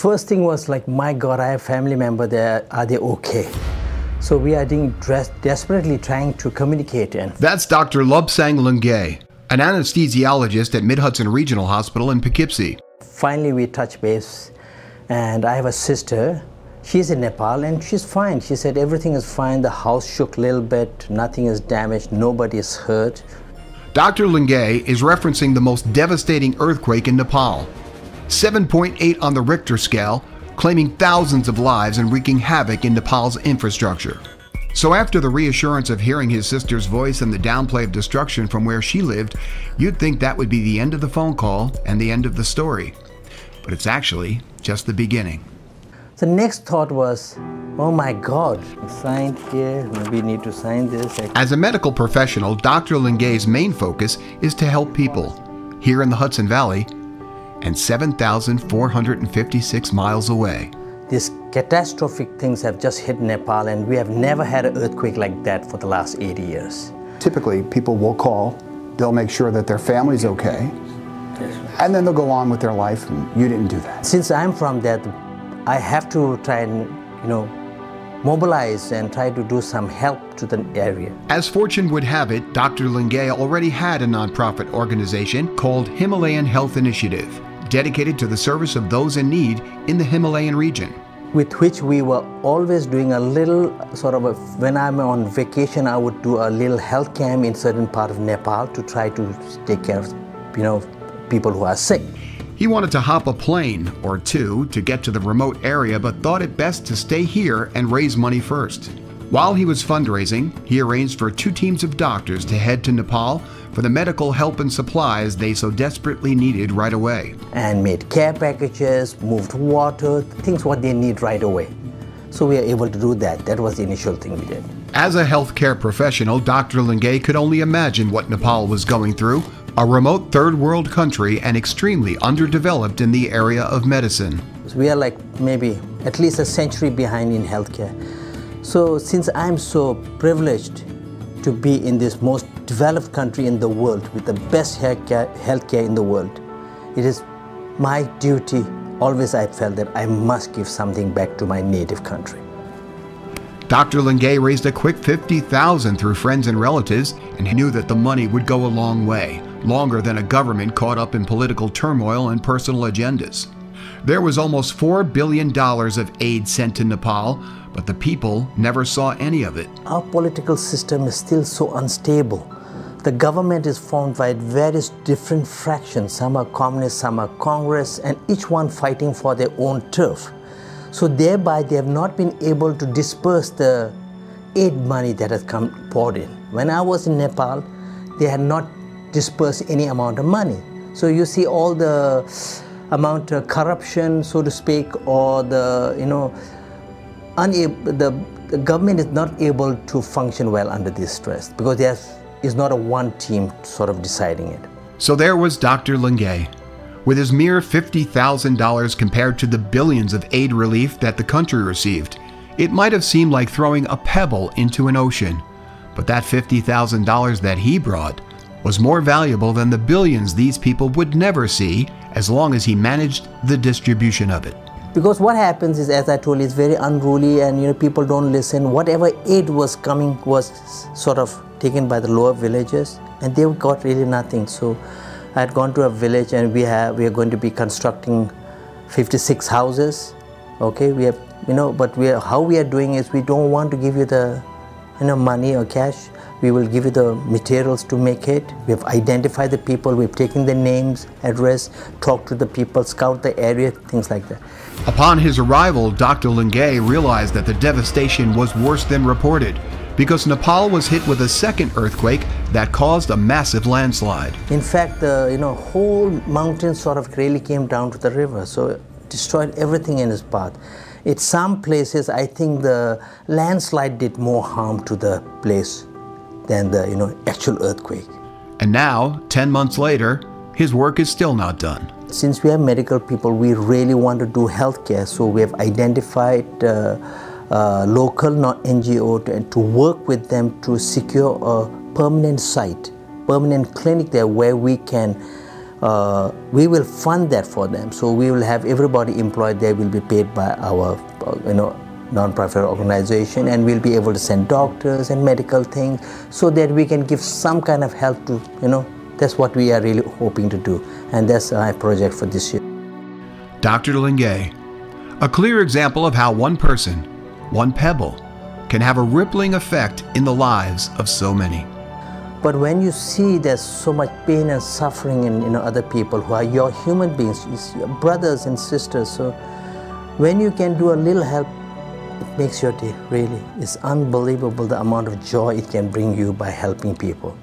first thing was like, my God, I have family member there. Are they okay? So we are desperately trying to communicate. And that's Dr. Lobsang Lhungay, an anesthesiologist at Mid-Hudson Regional Hospital in Poughkeepsie. Finally, we touched base, and I have a sister. She's in Nepal, and she's fine. She said everything is fine. The house shook a little bit. Nothing is damaged. Nobody is hurt. Dr. Lhungay is referencing the most devastating earthquake in Nepal. 7.8 on the Richter scale, claiming thousands of lives and wreaking havoc in Nepal's infrastructure. So after the reassurance of hearing his sister's voice and the downplay of destruction from where she lived, you'd think that would be the end of the phone call and the end of the story. But it's actually just the beginning. The next thought was, oh my God, signed here, maybe need to sign this. As a medical professional, Dr. Lhungay's main focus is to help people here in the Hudson Valley and 7,456 miles away. These catastrophic things have just hit Nepal, and we have never had an earthquake like that for the last 80 years. Typically, people will call, they'll make sure that their family's okay, and then they'll go on with their life, and you didn't do that. Since I'm from that, I have to try and, mobilize and try to do some help to the area. As fortune would have it, Dr. Lhungay already had a nonprofit organization called Himalayan Health Initiative, dedicated to the service of those in need in the Himalayan region. With which we were always doing a little when I'm on vacation, I would do a little health camp in certain part of Nepal to try to take care of, people who are sick. He wanted to hop a plane or two to get to the remote area, but thought it best to stay here and raise money first. While he was fundraising, he arranged for 2 teams of doctors to head to Nepal for the medical help and supplies they so desperately needed right away. And made care packages, moved water, things what they need right away. So we are able to do that. That was the initial thing we did. As a healthcare professional, Dr. Lhungay could only imagine what Nepal was going through, a remote third world country and extremely underdeveloped in the area of medicine. We are like maybe at least a century behind in healthcare. So since I'm so privileged to be in this most developed country in the world with the best healthcare in the world, it is my duty, always I felt that I must give something back to my native country. Dr. Lhungay raised a quick $50,000 through friends and relatives, and he knew that the money would go a long way, longer than a government caught up in political turmoil and personal agendas. There was almost $4 billion of aid sent to Nepal, but the people never saw any of it. Our political system is still so unstable. The government is formed by various different fractions. Some are communist, some are Congress, and each one fighting for their own turf. So thereby they have not been able to disperse the aid money that has poured in. When I was in Nepal, they had not dispersed any amount of money. So you see all the amount of corruption, so to speak, or the government is not able to function well under this stress because there is not a one team sort of deciding it. So there was Dr. Lhungay, with his mere $50,000 compared to the billions of aid relief that the country received. It might have seemed like throwing a pebble into an ocean, but that $50,000 that he brought was more valuable than the billions these people would never see as long as he managed the distribution of it. Because what happens is, as I told you, it's very unruly and people don't listen. Whatever aid was coming was sort of taken by the lower villages and they got really nothing. So I had gone to a village and we are going to be constructing 56 houses. Okay, we have, but how we are doing is we don't want to give you the money or cash. We will give you the materials to make it. We have identified the people, we've taken the names, address, talked to the people, scout the area, things like that. Upon his arrival, Dr. Lhungay realized that the devastation was worse than reported because Nepal was hit with a second earthquake that caused a massive landslide. In fact, the whole mountain sort of really came down to the river, so it destroyed everything in its path. In some places, I think the landslide did more harm to the place than the actual earthquake. And now, 10 months later, his work is still not done. Since we are medical people, we really want to do healthcare, so we have identified local NGO to work with them to secure a permanent site, permanent clinic there where we can we will fund that for them. So we will have everybody employed. They will be paid by our non-profit organization, and we'll be able to send doctors and medical things so that we can give some kind of help to, that's what we are really hoping to do. And that's our project for this year. Dr. Lhungay, a clear example of how one person, one pebble, can have a rippling effect in the lives of so many. But when you see there's so much pain and suffering in other people who are your human beings, your brothers and sisters, so when you can do a little help, it makes your day, really. It's unbelievable the amount of joy it can bring you by helping people.